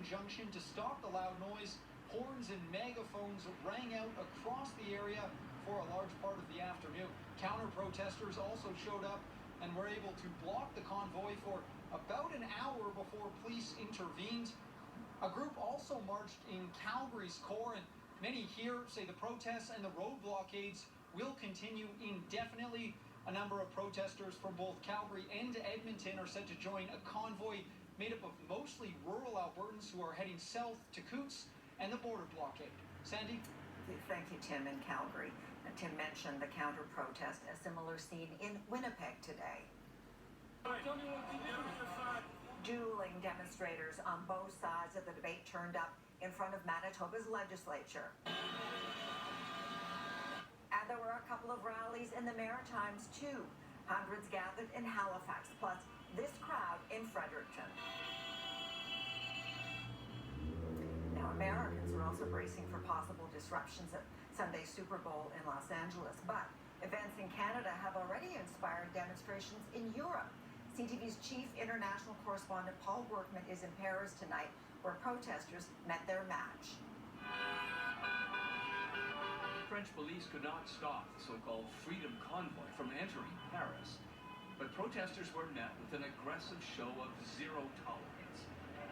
Junction to stop the loud noise. Horns and megaphones rang out across the area for a large part of the afternoon. Counter-protesters also showed up and were able to block the convoy for about an hour before police intervened. A group also marched in Calgary's core, and many here say the protests and the road blockades will continue indefinitely. A number of protesters from both Calgary and Edmonton are set to join a convoy made up of mostly rural Albertans who are heading south to Coutts and the border blockade. Sandy? Thank you, Tim, in Calgary. And Tim mentioned the counter-protest, a similar scene in Winnipeg today. Dueling demonstrators on both sides of the debate turned up in front of Manitoba's legislature. And there were a couple of rallies in the Maritimes, too. Hundreds gathered in Halifax, plus this crowd in Fredericton. Now, Americans are also bracing for possible disruptions at Sunday's Super Bowl in Los Angeles, but events in Canada have already inspired demonstrations in Europe. CTV's chief international correspondent Paul Workman is in Paris tonight, where protesters met their match. French police could not stop the so-called Freedom Convoy from entering Paris, but protesters were met with an aggressive show of zero tolerance.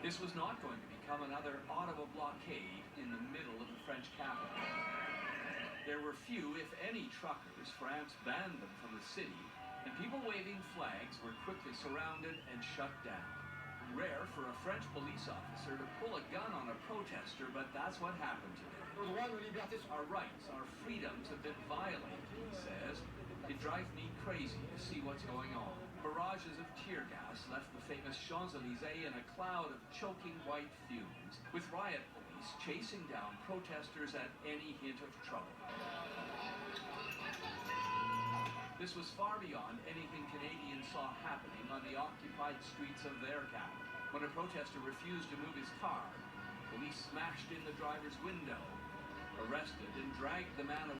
This was not going to become another Ottawa blockade in the middle of the French capital. There were few, if any, truckers. France banned them from the city, and people waving flags were quickly surrounded and shut down. Rare for a French police officer to pull a gun on a protester, but that's what happened today. Our rights, our freedoms have been violated, he says. It drives me crazy to see what's going on. Barrages of tear gas left the famous Champs-Élysées in a cloud of choking white fumes, with riot police chasing down protesters at any hint of trouble. This was far beyond anything Canadians saw happening on the occupied streets of their capital. When a protester refused to move his car, police smashed in the driver's window, arrested and dragged the man away.